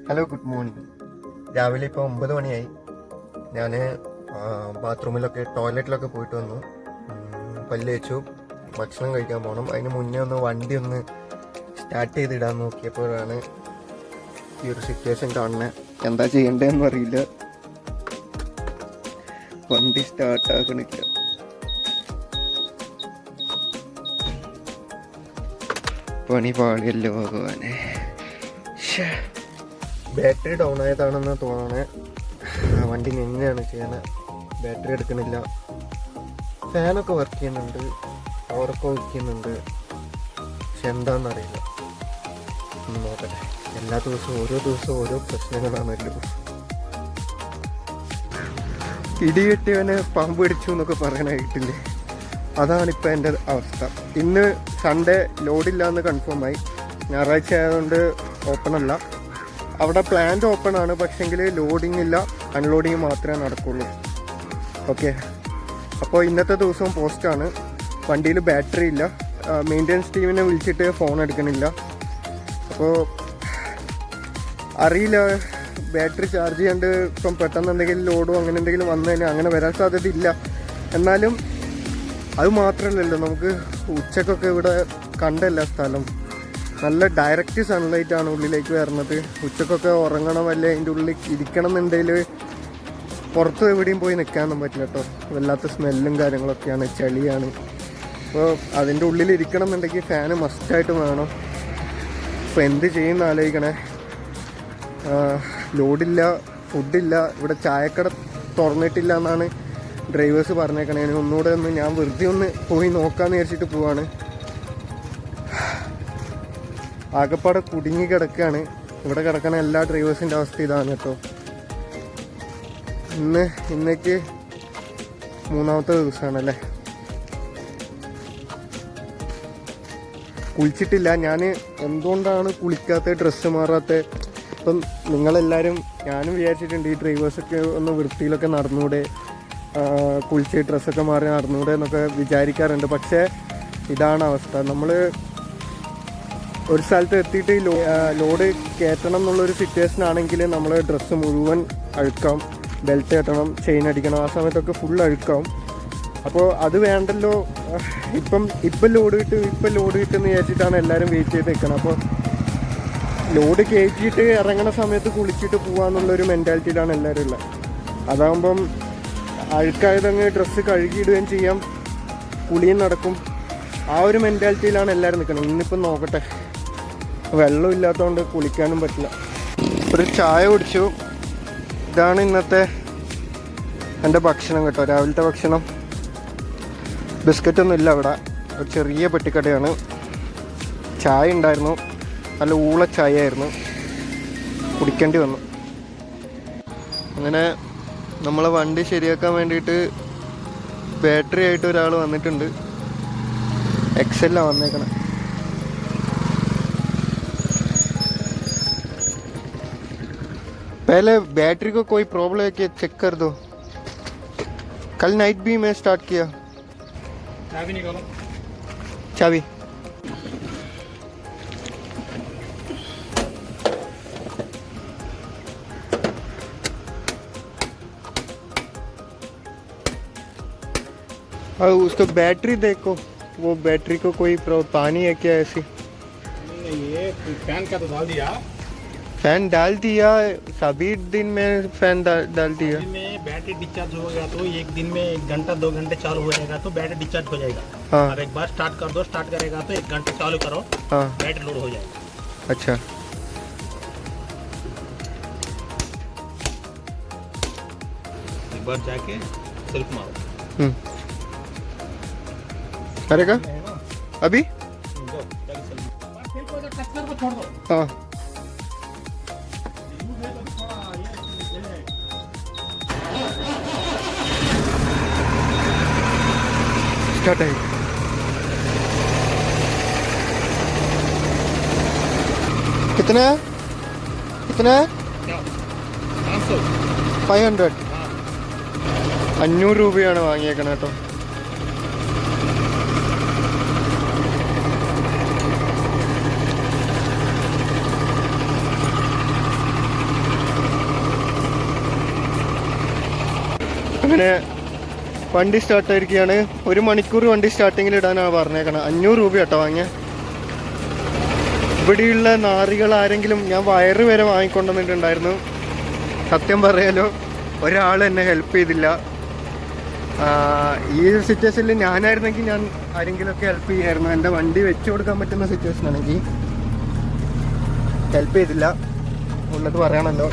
Hello, good morning. രാവിലെ ഇപ്പോൾ 9 മണിയായി. ഞാൻ ബാത്റൂമിലൊക്കെ ടോയ്ലറ്റിലൊക്കെ പോയിട്ട് വന്നു. പല്ല് വെച്ചു, ഭക്ഷണം കഴിക്കാൻ പോകണം. അതിന് മുന്നേ വണ്ടി സ്റ്റാർട്ട് ചെയ്തിടാൻ നോക്കിയപ്പോഴാണ് ഈ ഒരു സിറ്റുവേഷൻ കാണുന്നത്. എന്താ ചെയ്യേണ്ടതെന്ന് അറിയില്ല. വണ്ടി സ്റ്റാർട്ടാക്കണില്ല. പണി പാടിയല്ലോ ഭഗവാനെ. ബാറ്ററി ഡൗൺ ആയതാണെന്ന് തോന്നണേ. വണ്ടി എങ്ങനെയാണ് ചെയ്യണത്? ബാറ്ററി എടുക്കണില്ല. ഫാനൊക്കെ വർക്ക് ചെയ്യുന്നുണ്ട്, പവറൊക്കെ വയ്ക്കുന്നുണ്ട്. പക്ഷെ എന്താണെന്നറിയില്ല. നോക്കട്ടെ. എല്ലാ ദിവസവും ഓരോ പ്രശ്നങ്ങളാണല്ലോ. ഇടികെട്ടിയവന് പാമ്പ് പിടിച്ചു എന്നൊക്കെ പറയാനായിട്ടില്ലേ? അതാണിപ്പോൾ എൻ്റെ അവസ്ഥ. ഇന്ന് സൺഡേ ലോഡില്ല എന്ന് കൺഫേം ആയി. ഞായറാഴ്ച ആയതുകൊണ്ട് ഓപ്പൺ അല്ല. അവിടെ പ്ലാന്റ് ഓപ്പൺ ആണ്, പക്ഷെങ്കിൽ ലോഡിങ് ഇല്ല, അൺലോഡിങ് മാത്രമേ നടക്കുള്ളൂ. ഓക്കെ, അപ്പോൾ ഇന്നത്തെ ദിവസവും പോസ്റ്റാണ്. വണ്ടിയിൽ ബാറ്ററി ഇല്ല. മെയിൻ്റെനൻസ് ടീമിനെ വിളിച്ചിട്ട് ഫോൺ എടുക്കണില്ല. അപ്പോൾ അറിയില്ല, ബാറ്ററി ചാർജ് ചെയ്യാണ്ട് ഇപ്പം പെട്ടെന്ന് എന്തെങ്കിലും ലോഡോ അങ്ങനെ എന്തെങ്കിലും വന്നു കഴിഞ്ഞാൽ അങ്ങനെ വരാൻ സാധ്യത ഇല്ല. എന്നാലും അത് മാത്രമല്ലല്ലോ, നമുക്ക് ഉച്ചക്കൊക്കെ ഇവിടെ കണ്ടല്ല സ്ഥലം. നല്ല ഡയറക്റ്റ് സൺലൈറ്റാണ് ഉള്ളിലേക്ക് വരുന്നത്. ഉച്ചക്കൊക്കെ ഉറങ്ങണം, അല്ലെ അതിൻ്റെ ഉള്ളിൽ ഇരിക്കണം എന്നുണ്ടെങ്കിൽ പുറത്ത് എവിടെയും പോയി നിൽക്കാനൊന്നും പറ്റില്ല കേട്ടോ. വല്ലാത്ത സ്മെല്ലും കാര്യങ്ങളൊക്കെയാണ്, ചളിയാണ്. അപ്പോൾ അതിൻ്റെ ഉള്ളിൽ ഇരിക്കണം എന്നുണ്ടെങ്കിൽ ഫാന് മസ്റ്റായിട്ട് വേണം. അപ്പോൾ എന്ത് ചെയ്യുന്ന ആലോചിക്കണേ. ലോഡില്ല, ഫുഡില്ല, ഇവിടെ ചായക്കട തുറന്നിട്ടില്ല എന്നാണ് ഡ്രൈവേഴ്സ് പറഞ്ഞേക്കണേ. ഒന്നുകൂടെ ഞാൻ വെറുതെ പോയി നോക്കാമെന്ന് വിചാരിച്ചിട്ട് പോവാണ്. ആകെപ്പാടെ കുടുങ്ങി കിടക്കുകയാണ്. ഇവിടെ കിടക്കണ എല്ലാ ഡ്രൈവേഴ്സിൻ്റെ അവസ്ഥ ഇതാണ് കേട്ടോ. ഇന്നേക്ക് 3ാമത്തെ ദിവസമാണല്ലേ. കുളിച്ചിട്ടില്ല. ഞാൻ എന്തുകൊണ്ടാണ് കുളിക്കാത്ത, ഡ്രസ്സ് മാറാത്ത? ഇപ്പം നിങ്ങളെല്ലാവരും, ഞാനും വിചാരിച്ചിട്ടുണ്ട് ഈ ഡ്രൈവേഴ്സൊക്കെ വൃത്തിയിലൊക്കെ നടന്നൂടെ, കുളിച്ച് ഡ്രസ്സൊക്കെ മാറി നടന്നൂടെ എന്നൊക്കെ വിചാരിക്കാറുണ്ട്. പക്ഷേ ഇതാണ് അവസ്ഥ. നമ്മൾ ഒരു സ്ഥലത്ത് എത്തിയിട്ട് ലോഡ് കയറ്റണം എന്നുള്ളൊരു സിറ്റുവേഷൻ ആണെങ്കിൽ നമ്മൾ ഡ്രസ്സ് മുഴുവൻ അഴുക്കാം, ബെൽറ്റ് കെട്ടണം, ചെയിൻ അടിക്കണം. ആ സമയത്തൊക്കെ ഫുൾ അഴുക്കാവും. അപ്പോൾ അത് വേണ്ടല്ലോ. ഇപ്പം ലോഡ് കിട്ടുമെന്ന് വിചാരിച്ചിട്ടാണ് എല്ലാവരും വെയിറ്റ് ചെയ്ത് നിൽക്കണം. അപ്പോൾ ലോഡ് കയറ്റിയിട്ട് ഇറങ്ങണ സമയത്ത് കുളിച്ചിട്ട് പോകാമെന്നുള്ളൊരു മെൻറ്റാലിറ്റിയിലാണ് എല്ലാവരും ഉള്ളത്. അതാകുമ്പം അഴുക്കായതങ്ങ് ഡ്രസ്സ് കഴുകിയിടുകയും ചെയ്യാം, കുളിയും നടക്കും. ആ ഒരു മെൻറ്റാലിറ്റിയിലാണ് എല്ലാവരും നിൽക്കുന്നത്. ഇന്നിപ്പം നോക്കട്ടെ, വെള്ളം ഇല്ലാത്തതുകൊണ്ട് കുളിക്കാനും പറ്റില്ല. ഒരു ചായ കുടിച്ചു. ഇതാണ് ഇന്നത്തെ എൻ്റെ ഭക്ഷണം കേട്ടോ, രാവിലത്തെ ഭക്ഷണം. ബിസ്ക്കറ്റൊന്നും ഇല്ല ഇവിടെ, ഒരു ചെറിയ പെട്ടിക്കടയാണ്. ചായ ഉണ്ടായിരുന്നു, നല്ല ഊള ചായ ആയിരുന്നു, കുടിക്കേണ്ടി വന്നു. അങ്ങനെ നമ്മളെ വണ്ടി ശരിയാക്കാൻ വേണ്ടിയിട്ട് ബാറ്ററി ആയിട്ട് ഒരാൾ വന്നിട്ടുണ്ട്. എക്സെല്ലാണ് വന്നേക്കണേ. पहले बैटरी को कोई प्रॉब्लम है कि चेक कर दो. कल नाइट भी मैं स्टार्ट किया. चाबी निकालो. चाबी और उसको बैटरी देखो, वो बैटरी को कोई पानी है क्या ऐसी? ये फैन का तो डाल दिया. फैन डाल दिया, सभी दिन में फैन डाल दिया. में बैटरी डिस्चार्ज हो गया तो एक दिन में 1 घंटा 2 घंटे चालू हो जाएगा तो बैटरी डिस्चार्ज हो जाएगा. हाँ. और एक बार स्टार्ट कर दो, स्टार्ट करेगा तो 1 घंटे चालू करो. हाँ. बैटरी लोड हो जाएगा. अच्छा. एक बार जाके सेल्फ मारो. करेगा अभी? छोड़ दो. हाँ. स्टार्ट है. कितना है? 500. 500 രൂപയാണ് വാങ്ങിയേക്കണം കേട്ടോ. അങ്ങനെ വണ്ടി സ്റ്റാർട്ടായിരിക്കുകയാണ്. 1 മണിക്കൂർ വണ്ടി സ്റ്റാർട്ടിങ്ങിൽ ഇടാനാണ് പറഞ്ഞേക്കണം. 500 രൂപ കേട്ടോ വാങ്ങിയ. ഇവിടെയുള്ള നാറികൾ ആരെങ്കിലും, ഞാൻ വയറ് വരെ വാങ്ങിക്കൊണ്ടുവന്നിട്ടുണ്ടായിരുന്നു. സത്യം പറയാലോ, ഒരാൾ എന്നെ ഹെൽപ്പ് ചെയ്തില്ല. ഈ ഒരു സിറ്റുവേഷനിൽ ഞാനായിരുന്നെങ്കിൽ ഞാൻ ആരെങ്കിലുമൊക്കെ ഹെൽപ്പ് ചെയ്യായിരുന്നു. എൻ്റെ വണ്ടി വെച്ച് കൊടുക്കാൻ പറ്റുന്ന സിറ്റുവേഷൻ ആണെങ്കിൽ ഹെൽപ്പ് ചെയ്തില്ല. ഉള്ളത് പറയണമല്ലോ.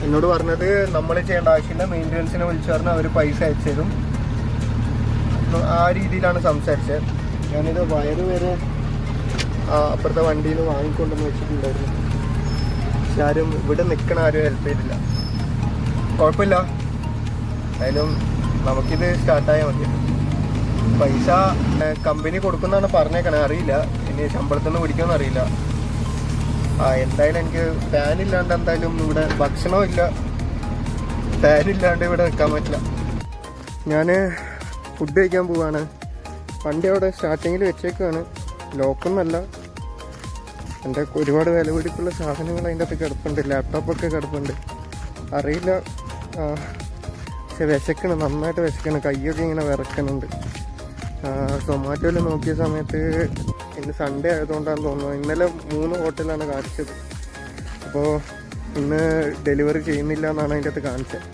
എന്നോട് പറഞ്ഞത് നമ്മൾ ചെയ്യേണ്ട ആവശ്യമില്ല, മെയിൻ്റനൻസിനെ വിളിച്ചു പറഞ്ഞാൽ അവർ പൈസ അയച്ചു തരും. ആ രീതിയിലാണ് സംസാരിച്ചത്. ഞാനിത് വയറ് വരെ അപ്പുറത്തെ വണ്ടിയിൽ നിന്ന് വാങ്ങിക്കൊണ്ടെന്ന് വെച്ചിട്ടുണ്ടായിരുന്നു. പക്ഷെ ആരും ഇവിടെ നിൽക്കണ ആരും ഹെൽപ്പ് ചെയ്തില്ല. കുഴപ്പമില്ല, അതിലും നമുക്കിത് സ്റ്റാർട്ടായാൽ മതി. പൈസ കമ്പനി കൊടുക്കുന്നതാണ് പറഞ്ഞേക്കണേ, അറിയില്ല ഇനി ശമ്പളത്തിൽ നിന്ന് പിടിക്കുമെന്ന് അറിയില്ല. എന്തായാലും എനിക്ക് ഫാനില്ലാണ്ട് എന്തായാലും ഇവിടെ ഭക്ഷണവും ഇല്ല, ഫാനില്ലാണ്ട് ഇവിടെ നിൽക്കാൻ പറ്റില്ല. ഞാൻ ഫുഡ് കഴിക്കാൻ പോവാണ്. വണ്ടി അവിടെ സ്റ്റാർട്ടിങ്ങിൽ വെച്ചേക്കാണ്, ലോക്കൊന്നല്ല. എൻ്റെ ഒരുപാട് വില പിടിപ്പുള്ള സാധനങ്ങൾ അതിൻ്റെ അകത്ത് കിടപ്പുണ്ട്, ലാപ്ടോപ്പൊക്കെ കിടപ്പുണ്ട്. അറിയില്ല, പക്ഷെ വിശക്കണം, നന്നായിട്ട് വിശക്കണം. കൈയൊക്കെ ഇങ്ങനെ വിറക്കുന്നുണ്ട്. സൊമാറ്റോയിൽ നോക്കിയ സമയത്ത് ഇന്ന് സൺഡേ ആയതുകൊണ്ടാണെന്ന് തോന്നുന്നു, ഇന്നലെ 3 ഹോട്ടലാണ് കാണിച്ചത്. അപ്പോൾ ഇന്ന് ഡെലിവറി ചെയ്യുന്നില്ല എന്നാണ് അതിൻ്റെ അകത്ത് കാണിച്ചത്.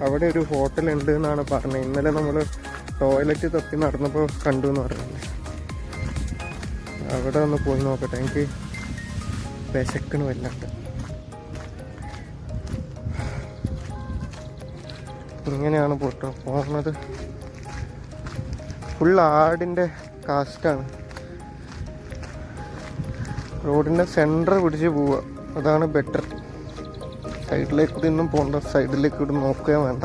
അവിടെ ഒരു ഹോട്ടൽ ഉണ്ട് എന്നാണ് പറഞ്ഞത്. ഇന്നലെ നമ്മൾ ടോയ്ലറ്റ് തപ്പി നടന്നപ്പോൾ കണ്ടു എന്ന് പറയുന്നത്. അവിടെ ഒന്ന് പോയി നോക്കട്ടെ, എനിക്ക് വിശക്കണ് വല്ലാണ്ട്. ഇങ്ങനെയാണ് പോട്ടോ പോകുന്നത്. ഫുൾ ആടിൻ്റെ കാസ്റ്റാണ്. റോഡിൻ്റെ സെൻറ്റർ പിടിച്ച് പോവുക, അതാണ് ബെറ്റർ. സൈഡിലേക്ക് കൂടി ഒന്നും പോകണ്ട, സൈഡിലേക്ക് കൂടി നോക്കുകയും വേണ്ട,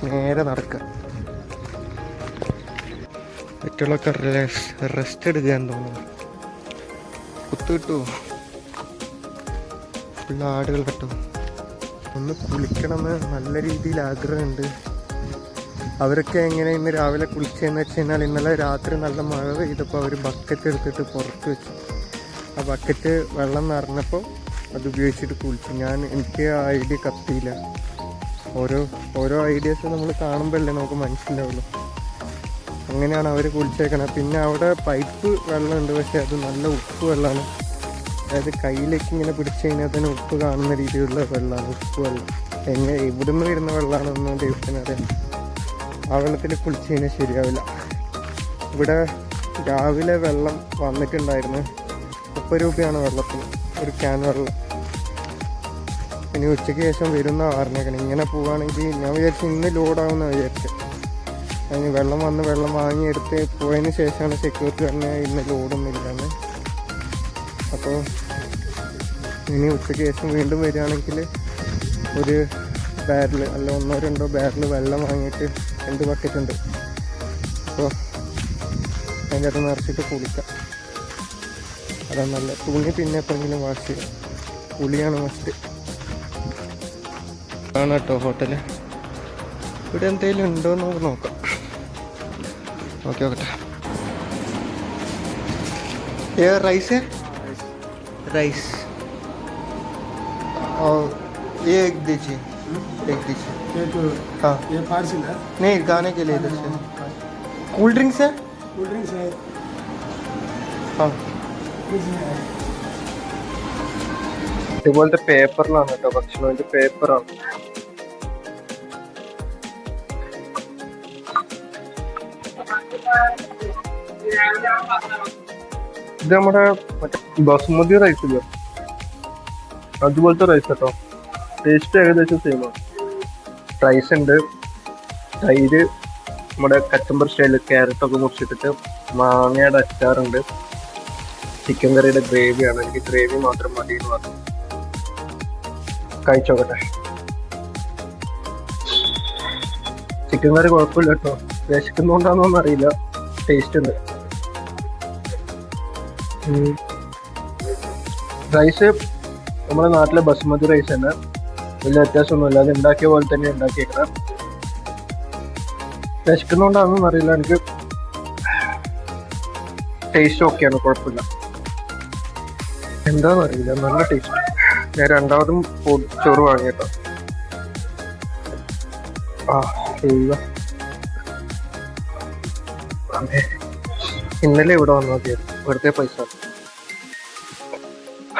നേരെ നടക്കുക. മറ്റുള്ളൊക്കെ റെസ്റ്റ് എടുക്കുകയെന്ന് തോന്നുന്നു. കുത്തു കിട്ടുമോ? ഫുൾ ആടുകൾ കിട്ടും. ഒന്ന് കുളിക്കണമെന്ന് നല്ല രീതിയിൽ ആഗ്രഹമുണ്ട്. അവരൊക്കെ എങ്ങനെ ഇന്ന് രാവിലെ കുളിച്ചതെന്ന് വെച്ച് കഴിഞ്ഞാൽ, ഇന്നലെ രാത്രി നല്ല മഴ പെയ്തപ്പോൾ അവർ ബക്കറ്റ് എടുത്തിട്ട് പുറത്ത് വെച്ചു. ആ ബക്കറ്റ് വെള്ളം നിറഞ്ഞപ്പോൾ അത് ഉപയോഗിച്ചിട്ട് കുളിച്ചു. എനിക്ക് ആ ഐഡിയ കത്തിയില്ല. ഓരോ ഐഡിയാസ് നമ്മൾ കാണുമ്പോഴല്ലേ നമുക്ക് മനസ്സിലാവുള്ളൂ. അങ്ങനെയാണ് അവർ കുളിച്ചേക്കണത്. പിന്നെ അവിടെ പൈപ്പ് വെള്ളമുണ്ട്, പക്ഷേ അത് നല്ല ഉപ്പ് വെള്ളമാണ്. അതായത് കയ്യിലേക്ക് ഇങ്ങനെ പിടിച്ച് കഴിഞ്ഞാൽ തന്നെ ഉപ്പ് കാണുന്ന രീതിയിലുള്ള വെള്ളമാണ്, ഉപ്പ് വെള്ളം. ഇവിടുന്ന് വരുന്ന വെള്ളമാണെന്ന് ദൈവത്തിനറിയാം. ആ വെള്ളത്തിൽ കുളിച്ച് കഴിഞ്ഞാൽ ശരിയാവില്ല. ഇവിടെ രാവിലെ വെള്ളം വന്നിട്ടുണ്ടായിരുന്നു. 30 രൂപയാണ് വെള്ളത്തിന്, ഒരു ക്യാൻ വെള്ളം. ഇനി ഉച്ചയ്ക്ക് ശേഷം വരുന്ന പറഞ്ഞേക്കണം. ഇങ്ങനെ പോവുകയാണെങ്കിൽ ഞാൻ വിചാരിച്ചു ഇന്ന് ലോഡാവുമെന്ന് വിചാരിച്ചത്. അതിന് വെള്ളം വാങ്ങിയെടുത്ത് പോയതിന് ശേഷമാണ് സെക്യൂരിറ്റി പറഞ്ഞാൽ ഇന്ന് ലോഡൊന്നും ഇല്ലാന്ന്. അപ്പോൾ ഇനി ഉച്ചയ്ക്ക് ശേഷം വീണ്ടും വരികയാണെങ്കിൽ ഒരു ബാരൽ അല്ല 1-2 ബാരൽ വെള്ളം വാങ്ങിയിട്ട് 2 ബക്കറ്റ് ഉണ്ട്. അപ്പോൾ അതിൻ്റെ അത് നിറച്ചിട്ട് കുളിക്കാം, അതാണ് നല്ല. തുണി പിന്നെ എപ്പോഴെങ്കിലും വാഷ് ചെയ്യാം. കുളിയാണ് മസ്റ്റ്. ആണ് കേട്ടോ ഹോട്ടല്. ഇവിടെ എന്തെങ്കിലും ഉണ്ടോ എന്ന് നമുക്ക് നോക്കാം. Okay okay. റൈസ് राइस और ये एक दीजिए, एक दीजिए। हाँ ये पार्सल है? नहीं, गाने के लिए इधर से। കൂൾ ഡ്രിങ്ക്സ് है? कोल्ड ड्रिंक्स है। हाँ, ഇതുപോലത്തെ പേപ്പറിലാണ് കേട്ടോ ഭക്ഷണം. ഇത് പേപ്പറാണ്. ഇത് നമ്മുടെ മറ്റേ ബസുമതി റൈസ് ഇല്ല, അതുപോലത്തെ റൈസ് കേട്ടോ. ടേസ്റ്റ് ഏകദേശം സെയിമാണ്. റൈസ് ഉണ്ട്, തൈര്, നമ്മുടെ കച്ചമ്പർ സ്റ്റൈലിൽ ക്യാരറ്റൊക്കെ മുറിച്ചിട്ടിട്ട്, മാങ്ങയുടെ അച്ചാറുണ്ട്, ചിക്കൻ കറിയുടെ ഗ്രേവിയാണ്. എനിക്ക് ഗ്രേവി മാത്രം മതി എന്ന് പറഞ്ഞു. കഴിച്ചോക്കട്ടെ. ചിക്കൻ കറി കുഴപ്പമില്ല കേട്ടോ. വിശക്കുന്നുണ്ടാന്നൊന്നും അറിയില്ല, ടേസ്റ്റ് ഉണ്ട്. റൈസ് നമ്മുടെ നാട്ടിലെ ബസുമതി റൈസ് തന്നെ, വലിയ വ്യത്യാസമൊന്നുമില്ല. അത് ഉണ്ടാക്കിയ പോലെ തന്നെ ഉണ്ടാക്കിയേക്കണം. വിശക്കുന്നുണ്ടാണെന്നൊന്നും അറിയില്ല, എനിക്ക് ടേസ്റ്റ് ഓക്കെയാണ്, കുഴപ്പമില്ല. എന്താണെന്ന് അറിയില്ല, നല്ല ടേസ്റ്റ്. ഞാൻ രണ്ടാമതും ചോറ് വാങ്ങിട്ടോ. ആ ദൈവം. അതെ, ഇന്നലെ ഇവിടെ വന്നാൽ മതിയായിരുന്നു, വെറുതെ പൈസ.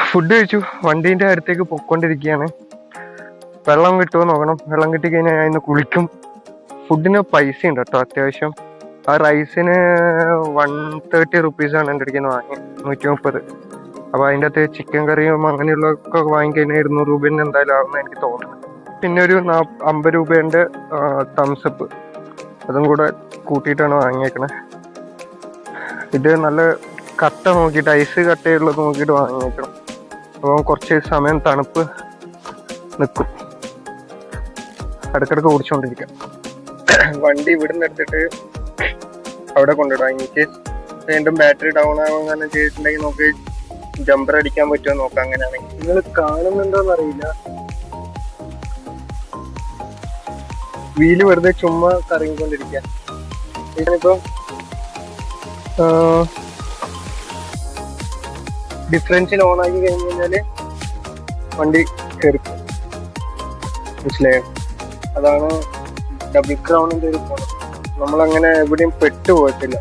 ഫുഡ് കഴിച്ചു, വണ്ടീൻ്റെ അടുത്തേക്ക് പൊയ്ക്കൊണ്ടിരിക്കുകയാണ്. വെള്ളം കിട്ടുമോ നോക്കണം. വെള്ളം കിട്ടിക്കഴിഞ്ഞാൽ ഞാൻ ഇന്ന് കുളിക്കും. ഫുഡിന് പൈസ ഉണ്ട് കേട്ടോ അത്യാവശ്യം. ആ റൈസിന് 130 റുപ്പീസാണ് എൻ്റെ അടുക്കൽ നിന്ന് വാങ്ങി, 130. അപ്പോൾ അതിൻ്റെ അകത്ത് ചിക്കൻ കറിയും അങ്ങനെയുള്ളതൊക്കെ വാങ്ങിക്കഴിഞ്ഞാൽ 200 രൂപേൻ്റെ എന്തായാലും ആകുമെന്ന് എനിക്ക് തോന്നുന്നു. പിന്നെ ഒരു 50 രൂപേൻ്റെ തംസപ്പ്, അതും കൂടെ കൂട്ടിയിട്ടാണ് വാങ്ങിയേക്കണേ. ഇത് നല്ല കട്ട നോക്കിയിട്ട്, ഐസ് കട്ടയുള്ളത് നോക്കിയിട്ട് വാങ്ങിയേക്കണം. അപ്പോൾ കുറച്ച് സമയം തണുപ്പ് നിൽക്കും. ഇടയ്ക്കിടയ്ക്ക് ഓടിച്ചുകൊണ്ടിരിക്കാം. വണ്ടി ഇവിടുന്ന് എടുത്തിട്ട് അവിടെ കൊണ്ടിടാം. എനിക്ക് വീണ്ടും ബാറ്ററി ഡൗൺ ആവുക ചെയ്തിട്ടുണ്ടെങ്കിൽ നമുക്ക് ജമ്പർ അടിക്കാൻ പറ്റുമോ നോക്കാം. അങ്ങനെയാണെങ്കിൽ നിങ്ങൾ കാണുന്നുണ്ടോന്ന് അറിയില്ല, വീല് വെറുതെ ചുമ്മാ കറങ്ങിക്കൊണ്ടിരിക്കുക. ഇതിനിപ്പോ ഡിഫറൻഷ്യൽ ഓൺ ആക്കി കഴിഞ്ഞ് കഴിഞ്ഞാല് വണ്ടി കയറിക്കും. മനസ്സിലായോ? അതാണ് ഡബിൾ ക്രൗണിന്റെ ഒരു ഗുണം. നമ്മളങ്ങനെ എവിടെയും പെട്ടുപോയിട്ടില്ല.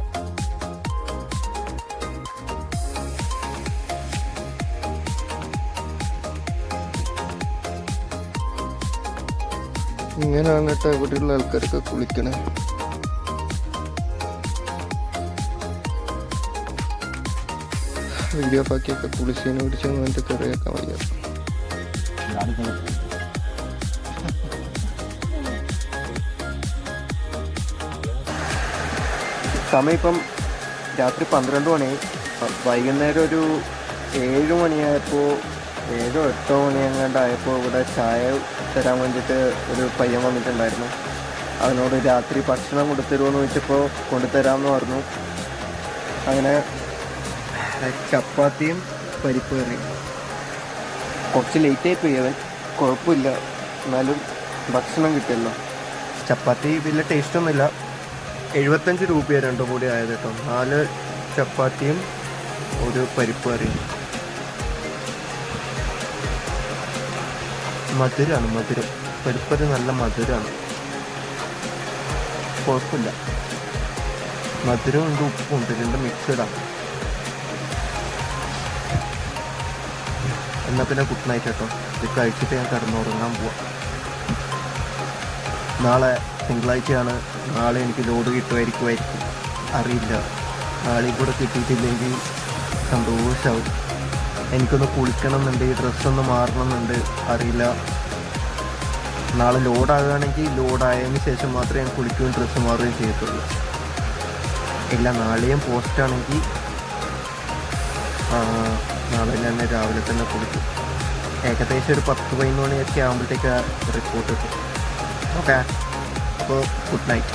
ഇങ്ങനെയാണ് കേട്ടോ ഇവിടെയുള്ള ആൾക്കാരൊക്കെ കുളിക്കണേ. വീഡിയോ ബാക്കിയൊക്കെ കുളിച്ചതിനെ പിടിച്ച് എൻ്റെ കറിയൊക്കെ വയ്യ. സമയം ഇപ്പം രാത്രി 12 മണിയായി. വൈകുന്നേരം ഒരു 7 മണിയായപ്പോൾ, 7 or 8 മണിയെങ്ങാണ്ടായപ്പോൾ ഇവിടെ ചായ തരാൻ വേണ്ടിയിട്ട് ഒരു പയ്യൻ വന്നിട്ടുണ്ടായിരുന്നു. അവനോട് രാത്രി ഭക്ഷണം കൊണ്ടുതരുമെന്ന് ചോദിച്ചപ്പോൾ കൊണ്ടുതരാമെന്ന് പറഞ്ഞു. അങ്ങനെ ചപ്പാത്തിയും പരിപ്പ് കറിയും. കുറച്ച് ലേറ്റായി പോയി അവൻ, കുഴപ്പമില്ല, എന്നാലും ഭക്ഷണം കിട്ടിയല്ലോ. ചപ്പാത്തി വലിയ ടേസ്റ്റൊന്നുമില്ല. 75 രൂപയാണ് രണ്ടും കൂടി ആയത് കേട്ടോ. 4 ചപ്പാത്തിയും ഒരു പരിപ്പ് കറിയും. മധുരമാണ്, മധുരം. പരിപ്പറി നല്ല മധുരമാണ്, കുഴപ്പമില്ല. മധുരവും ഉണ്ട്, ഉപ്പും ഉണ്ട്, രണ്ടും മിക്സഡാണ്. എന്നാൽ പിന്നെ ഗുഡ് നൈറ്റ് കേട്ടോ. ഇത് കഴിച്ചിട്ട് ഞാൻ കിടന്നുറങ്ങാൻ പോവാം. നാളെ തിങ്കളാഴ്ചയാണ്. നാളെ എനിക്ക് ലോഡ് കിട്ടുമായിരിക്കും, അറിയില്ല. നാളെയും കൂടെ കിട്ടിയിട്ടില്ലെങ്കിൽ സന്തോഷമാവും. എനിക്കൊന്ന് കുളിക്കണം എന്നുണ്ട്, ഈ ഡ്രസ്സൊന്ന് മാറണം എന്നുണ്ട്, അറിയില്ല. നാളെ ലോഡാകുകയാണെങ്കിൽ ലോഡായതിന് ശേഷം മാത്രമേ ഞാൻ കുളിക്കുകയും ഡ്രസ്സ് മാറുകയും ചെയ്യത്തുള്ളൂ. ഇല്ല, നാളെയും പോസ്റ്റാണെങ്കിൽ നാളെ തന്നെ രാവിലെ തന്നെ കുളിക്കും. ഏകദേശം ഒരു 10-11 മണിയൊക്കെ ആകുമ്പോഴത്തേക്ക് റിപ്പോർട്ട് കിട്ടും. ഓക്കെ, അപ്പോൾ ഗുഡ് നൈറ്റ്.